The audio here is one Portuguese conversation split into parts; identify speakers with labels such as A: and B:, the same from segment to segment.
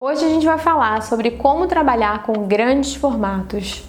A: Hoje a gente vai falar sobre como trabalhar com grandes formatos.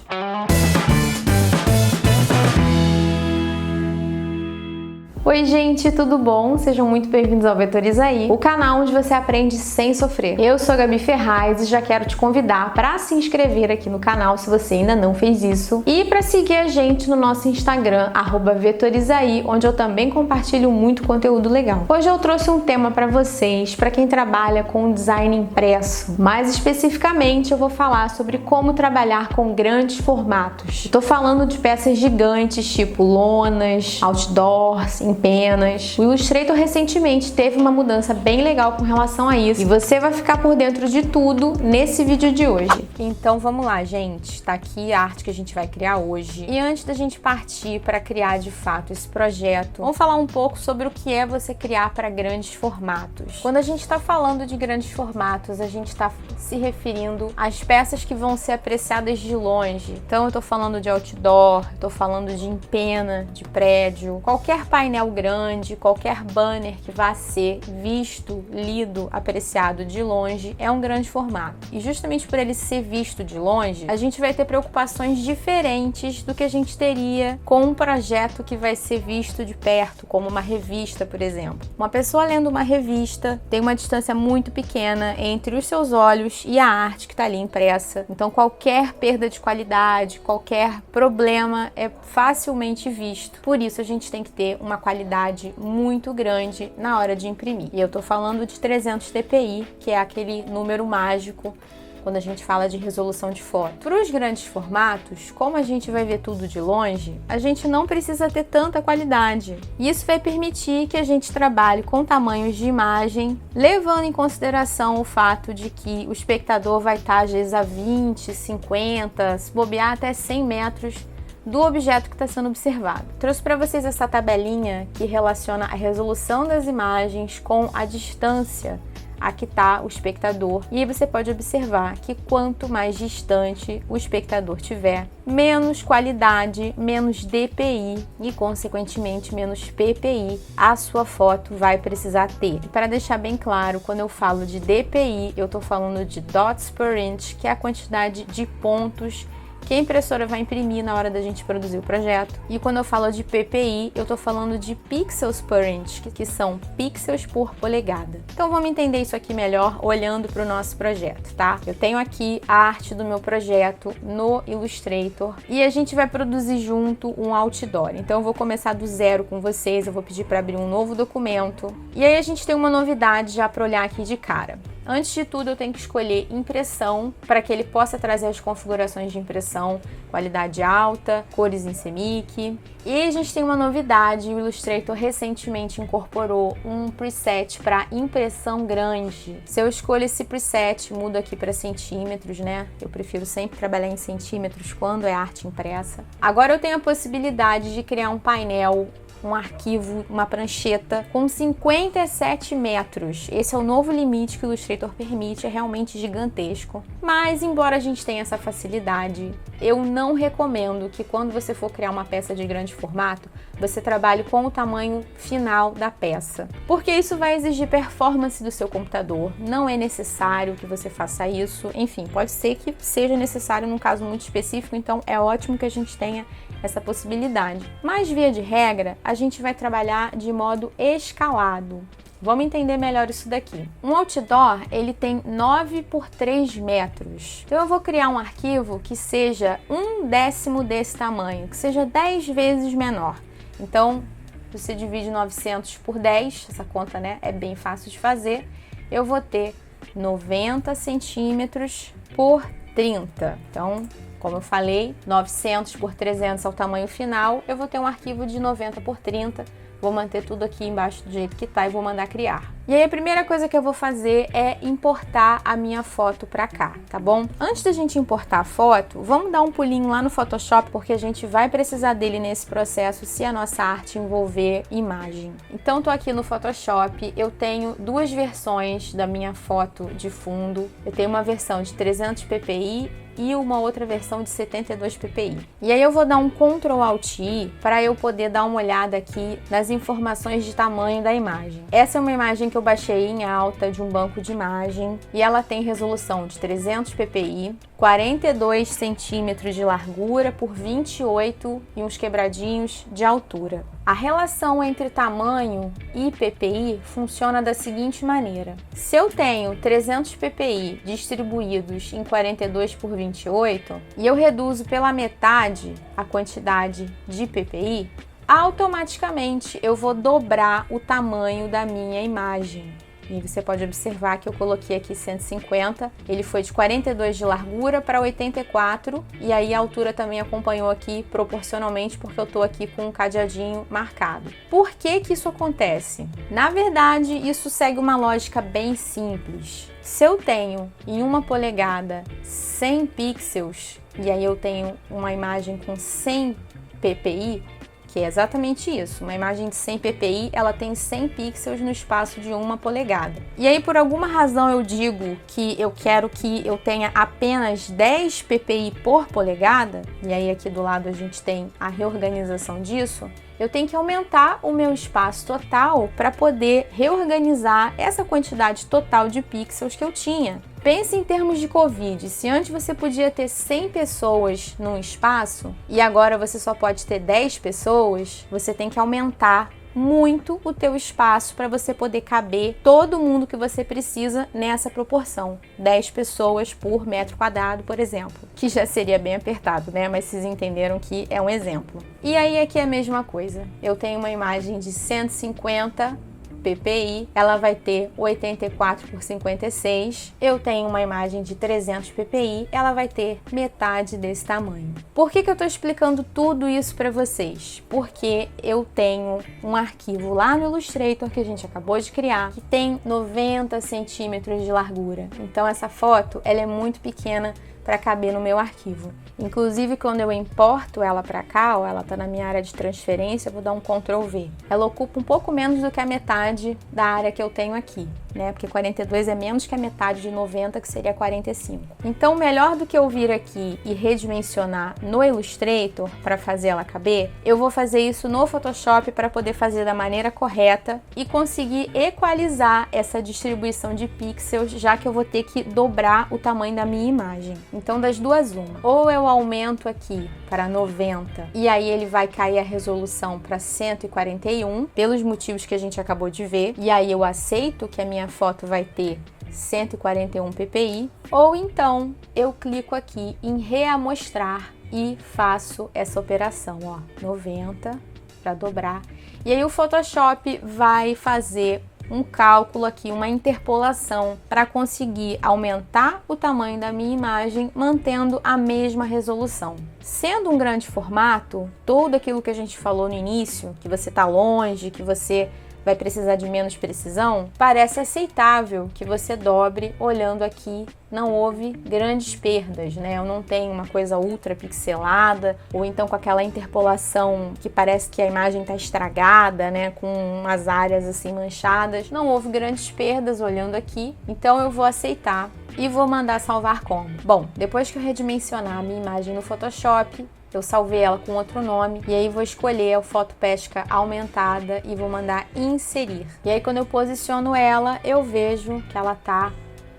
A: Oi gente, tudo bom? Sejam muito bem-vindos ao Vetorizaí, o canal onde você aprende sem sofrer. Eu sou a Gabi Ferraz e já quero te convidar para se inscrever aqui no canal se você ainda não fez isso e para seguir a gente no nosso Instagram, @Vetorizaí, onde eu também compartilho muito conteúdo legal. Hoje eu trouxe um tema para vocês, para quem trabalha com design impresso. Mais especificamente, eu vou falar sobre como trabalhar com grandes formatos. Estou falando de peças gigantes, tipo lonas, outdoors, em penas. O Illustrator recentemente teve uma mudança bem legal com relação a isso e você vai ficar por dentro de tudo nesse vídeo de hoje. Então vamos lá, gente. Tá aqui a arte que a gente vai criar hoje. E antes da gente partir para criar de fato esse projeto, vamos falar um pouco sobre o que é você criar para grandes formatos. Quando a gente está falando de grandes formatos, a gente está se referindo às peças que vão ser apreciadas de longe. Então eu tô falando de outdoor, tô falando de empena, de prédio, qualquer painel grande, qualquer banner que vá ser visto, lido, apreciado de longe é um grande formato. E justamente por ele ser visto de longe, a gente vai ter preocupações diferentes do que a gente teria com um projeto que vai ser visto de perto, como uma revista, por exemplo. Uma pessoa lendo uma revista tem uma distância muito pequena entre os seus olhos e a arte que está ali impressa. Então qualquer perda de qualidade, qualquer problema é facilmente visto. Por isso a gente tem que ter uma qualidade muito grande na hora de imprimir. E eu tô falando de 300 dpi, que é aquele número mágico quando a gente fala de resolução de foto. Para os grandes formatos, como a gente vai ver tudo de longe, a gente não precisa ter tanta qualidade. Isso vai permitir que a gente trabalhe com tamanhos de imagem, levando em consideração o fato de que o espectador vai estar às vezes a 20, 50, se bobear até 100 metros do objeto que está sendo observado. Trouxe para vocês essa tabelinha que relaciona a resolução das imagens com a distância a que está o espectador. E aí você pode observar que quanto mais distante o espectador tiver, menos qualidade, menos DPI e, consequentemente, menos PPI a sua foto vai precisar ter. E para deixar bem claro, quando eu falo de DPI, eu estou falando de dots per inch, que é a quantidade de pontos que a impressora vai imprimir na hora da gente produzir o projeto. E quando eu falo de PPI, eu tô falando de pixels per inch, que são pixels por polegada. Então vamos entender isso aqui melhor olhando para o nosso projeto, tá? Eu tenho aqui a arte do meu projeto no Illustrator e a gente vai produzir junto um outdoor. Então eu vou começar do zero com vocês, eu vou pedir para abrir um novo documento. E aí a gente tem uma novidade já para olhar aqui de cara. Antes de tudo, eu tenho que escolher impressão para que ele possa trazer as configurações de impressão, qualidade alta, cores em CMYK. E a gente tem uma novidade, o Illustrator recentemente incorporou um preset para impressão grande. Se eu escolho esse preset, mudo aqui para centímetros, né? Eu prefiro sempre trabalhar em centímetros quando é arte impressa. Agora eu tenho a possibilidade de criar um painel, um arquivo, uma prancheta com 57 metros. Esse é o novo limite que o Illustrator permite, é realmente gigantesco. Mas, embora a gente tenha essa facilidade, eu não recomendo que quando você for criar uma peça de grande formato, você trabalhe com o tamanho final da peça. Porque isso vai exigir performance do seu computador. Não é necessário que você faça isso. Enfim, pode ser que seja necessário num caso muito específico, então é ótimo que a gente tenha essa possibilidade. Mas, via de regra, a gente vai trabalhar de modo escalado. Vamos entender melhor isso daqui. Um outdoor, ele tem 9 por 3 metros. Então eu vou criar um arquivo que seja 1/10 desse tamanho, que seja 10 vezes menor. Então, você divide 900 por 10, essa conta, né, é bem fácil de fazer. Eu vou ter 90 centímetros por 30. Então, como eu falei, 900 por 300 é o tamanho final, eu vou ter um arquivo de 90 por 30, vou manter tudo aqui embaixo do jeito que tá e vou mandar criar. E aí a primeira coisa que eu vou fazer é importar a minha foto pra cá, tá bom? Antes da gente importar a foto, vamos dar um pulinho lá no Photoshop, porque a gente vai precisar dele nesse processo se a nossa arte envolver imagem. Então tô aqui no Photoshop, eu tenho duas versões da minha foto de fundo. Eu tenho uma versão de 300 ppi e uma outra versão de 72 ppi. E aí eu vou dar um Ctrl Alt I para eu poder dar uma olhada aqui nas informações de tamanho da imagem. Essa é uma imagem que eu baixei em alta de um banco de imagem e ela tem resolução de 300 ppi, 42 centímetros de largura por 28 e uns quebradinhos de altura. A relação entre tamanho e ppi funciona da seguinte maneira. Se eu tenho 300 ppi distribuídos em 42 por 28 e eu reduzo pela metade a quantidade de ppi, automaticamente eu vou dobrar o tamanho da minha imagem. E você pode observar que eu coloquei aqui 150, ele foi de 42 de largura para 84, e aí a altura também acompanhou aqui proporcionalmente, porque eu estou aqui com um cadeadinho marcado. Por que que isso acontece? Na verdade, isso segue uma lógica bem simples. Se eu tenho em 1 polegada 100 pixels, e aí eu tenho uma imagem com 100 ppi, que é exatamente isso, uma imagem de 100 ppi, ela tem 100 pixels no espaço de 1 polegada. E aí, por alguma razão, eu digo que eu quero que eu tenha apenas 10 ppi por polegada, e aí aqui do lado a gente tem a reorganização disso, eu tenho que aumentar o meu espaço total para poder reorganizar essa quantidade total de pixels que eu tinha. Pense em termos de Covid, se antes você podia ter 100 pessoas num espaço e agora você só pode ter 10 pessoas, você tem que aumentar muito o teu espaço para você poder caber todo mundo que você precisa nessa proporção, 10 pessoas por metro quadrado, por exemplo, que já seria bem apertado, né? Mas vocês entenderam que é um exemplo. E aí aqui é a mesma coisa, eu tenho uma imagem de 150 ppi, ela vai ter 84 por 56. Eu tenho uma imagem de 300 ppi, ela vai ter metade desse tamanho. Por que eu estou explicando tudo isso para vocês? Porque eu tenho um arquivo lá no Illustrator que a gente acabou de criar, que tem 90 centímetros de largura. Então essa foto, ela é muito pequena para caber no meu arquivo. Inclusive, quando eu importo ela para cá, ó, ela está na minha área de transferência, eu vou dar um Ctrl V. Ela ocupa um pouco menos do que a metade da área que eu tenho aqui, né? Porque 42 é menos que a metade de 90, que seria 45. Então, melhor do que eu vir aqui e redimensionar no Illustrator para fazer ela caber, eu vou fazer isso no Photoshop para poder fazer da maneira correta e conseguir equalizar essa distribuição de pixels, já que eu vou ter que dobrar o tamanho da minha imagem. Então, das duas, uma. Ou eu aumento aqui para 90 e aí ele vai cair a resolução para 141, pelos motivos que a gente acabou de ver, e aí eu aceito que a minha foto vai ter 141 ppi, ou então eu clico aqui em reamostrar e faço essa operação, ó, 90 para dobrar, e aí o Photoshop vai fazer um cálculo aqui, uma interpolação para conseguir aumentar o tamanho da minha imagem mantendo a mesma resolução. Sendo um grande formato, tudo aquilo que a gente falou no início, que você está longe, que você vai precisar de menos precisão, parece aceitável que você dobre olhando aqui. Não houve grandes perdas, né? Eu não tenho uma coisa ultra pixelada, ou então com aquela interpolação que parece que a imagem está estragada, né? Com umas áreas assim manchadas. Não houve grandes perdas olhando aqui, então eu vou aceitar e vou mandar salvar como. Bom, depois que eu redimensionar a minha imagem no Photoshop, eu salvei ela com outro nome e aí vou escolher a foto pesca aumentada e vou mandar inserir. E aí quando eu posiciono ela, eu vejo que ela tá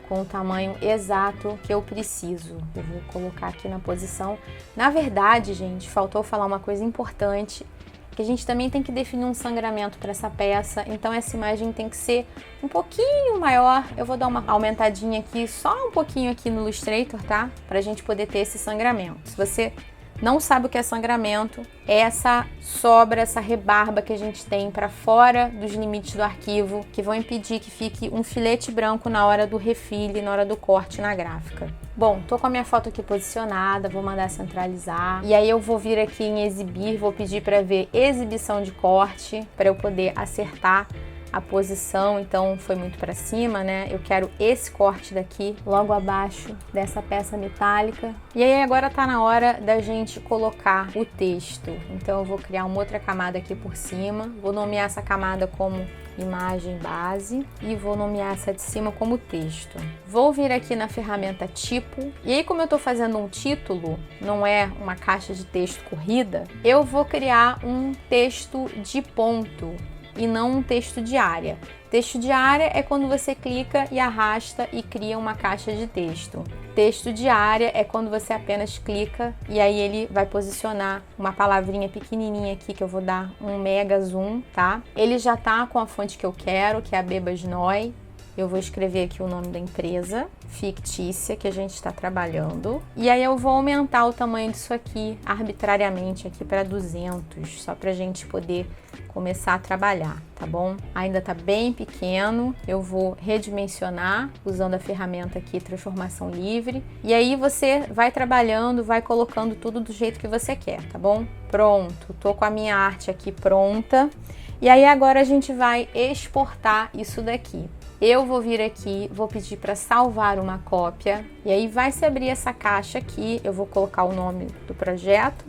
A: com o tamanho exato que eu preciso. Eu vou colocar aqui na posição. Na verdade, gente, faltou falar uma coisa importante, que a gente também tem que definir um sangramento para essa peça, então essa imagem tem que ser um pouquinho maior. Eu vou dar uma aumentadinha aqui, só um pouquinho aqui no Illustrator, tá? Pra gente poder ter esse sangramento. Se você não sabe o que é sangramento, é essa sobra, essa rebarba que a gente tem para fora dos limites do arquivo, que vão impedir que fique um filete branco na hora do refile, na hora do corte na gráfica. Bom, tô com a minha foto aqui posicionada, vou mandar centralizar, e aí eu vou vir aqui em exibir, vou pedir para ver exibição de corte, para eu poder acertar a posição, então foi muito para cima, né? Eu quero esse corte daqui, logo abaixo dessa peça metálica. E aí agora tá na hora da gente colocar o texto. Então eu vou criar uma outra camada aqui por cima, vou nomear essa camada como imagem base e vou nomear essa de cima como texto. Vou vir aqui na ferramenta tipo, e aí como eu tô fazendo um título, não é uma caixa de texto corrida, eu vou criar um texto de ponto e não um texto de área. Texto de área é quando você clica e arrasta e cria uma caixa de texto. Texto de área é quando você apenas clica e aí ele vai posicionar uma palavrinha pequenininha aqui que eu vou dar um mega zoom, tá? Ele já tá com a fonte que eu quero, que é a Bebas Noi. Eu vou escrever aqui o nome da empresa fictícia que a gente está trabalhando. E aí eu vou aumentar o tamanho disso aqui arbitrariamente aqui para 200, só para a gente poder começar a trabalhar, tá bom? Ainda tá bem pequeno, eu vou redimensionar usando a ferramenta aqui Transformação Livre. E aí você vai trabalhando, vai colocando tudo do jeito que você quer, tá bom? Pronto, tô com a minha arte aqui pronta. E aí agora a gente vai exportar isso daqui. Eu vou vir aqui, vou pedir para salvar uma cópia e aí vai se abrir essa caixa aqui, eu vou colocar o nome do projeto,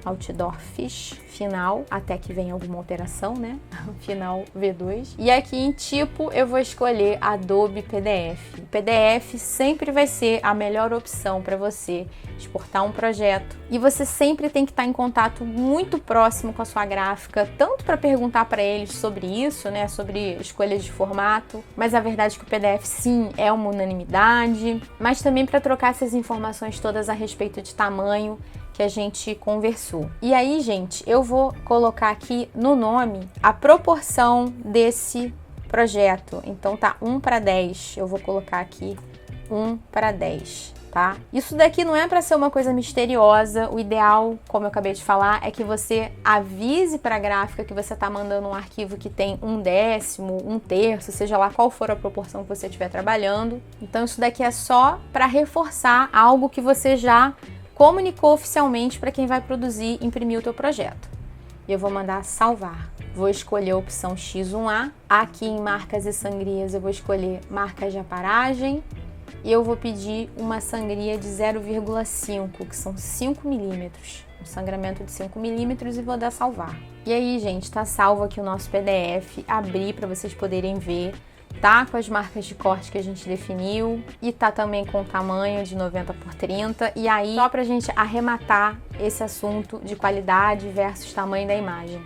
A: Outdoor Fish, final, até que venha alguma alteração, né? Final V2. E aqui em tipo eu vou escolher Adobe PDF. O PDF sempre vai ser a melhor opção para você exportar um projeto. E você sempre tem que estar em contato muito próximo com a sua gráfica, tanto para perguntar para eles sobre isso, né? Sobre escolhas de formato, mas a verdade é que o PDF sim é uma unanimidade, mas também para trocar essas informações todas a respeito de tamanho que a gente conversou. E aí, gente, eu vou colocar aqui no nome a proporção desse projeto. Então tá 1:10. Eu vou colocar aqui 1:10, tá? Isso daqui não é para ser uma coisa misteriosa. O ideal, como eu acabei de falar, é que você avise para a gráfica que você tá mandando um arquivo que tem 1/10, 1/3, seja lá qual for a proporção que você estiver trabalhando. Então isso daqui é só para reforçar algo que você já comunicou oficialmente para quem vai produzir e imprimir o teu projeto. E eu vou mandar salvar. Vou escolher a opção X1A. Aqui em marcas e sangrias eu vou escolher marcas de aparagem. E eu vou pedir uma sangria de 0,5, que são 5 milímetros. Um sangramento de 5 milímetros e vou dar salvar. E aí, gente, tá salvo aqui o nosso PDF. Abri para vocês poderem ver. Tá com as marcas de corte que a gente definiu e tá também com o tamanho de 90 por 30. E aí, só pra gente arrematar esse assunto de qualidade versus tamanho da imagem.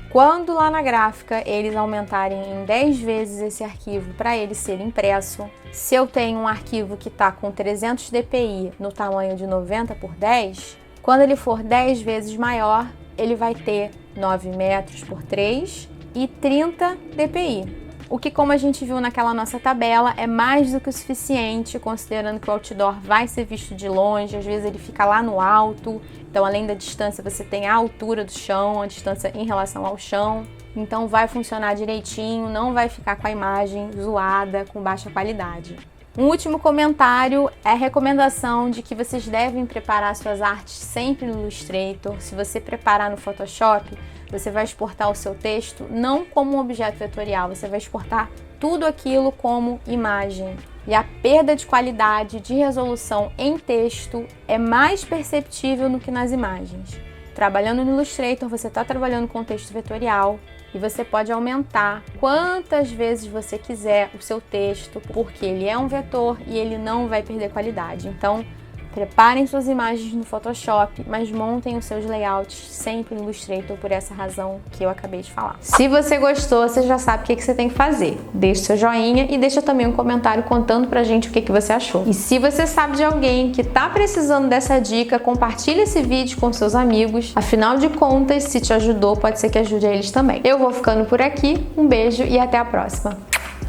A: Quando lá na gráfica eles aumentarem em 10 vezes esse arquivo para ele ser impresso, se eu tenho um arquivo que tá com 300 dpi no tamanho de 90 por 10, quando ele for 10 vezes maior, ele vai ter 9 metros por 3 e 30 dpi. O que, como a gente viu naquela nossa tabela, é mais do que o suficiente, considerando que o outdoor vai ser visto de longe, às vezes ele fica lá no alto, então além da distância você tem a altura do chão, a distância em relação ao chão, então vai funcionar direitinho, não vai ficar com a imagem zoada, com baixa qualidade. Um último comentário é a recomendação de que vocês devem preparar suas artes sempre no Illustrator. Se você preparar no Photoshop, você vai exportar o seu texto não como um objeto vetorial, você vai exportar tudo aquilo como imagem. E a perda de qualidade, de resolução em texto é mais perceptível do que nas imagens. Trabalhando no Illustrator, você está trabalhando com texto vetorial e você pode aumentar quantas vezes você quiser o seu texto, porque ele é um vetor e ele não vai perder qualidade. Então, preparem suas imagens no Photoshop, mas montem os seus layouts sempre no Illustrator por essa razão que eu acabei de falar. Se você gostou, você já sabe o que você tem que fazer. Deixa seu joinha e deixa também um comentário contando pra gente o que você achou. E se você sabe de alguém que tá precisando dessa dica, compartilha esse vídeo com seus amigos. Afinal de contas, se te ajudou, pode ser que ajude eles também. Eu vou ficando por aqui, um beijo e até a próxima.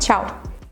A: Tchau!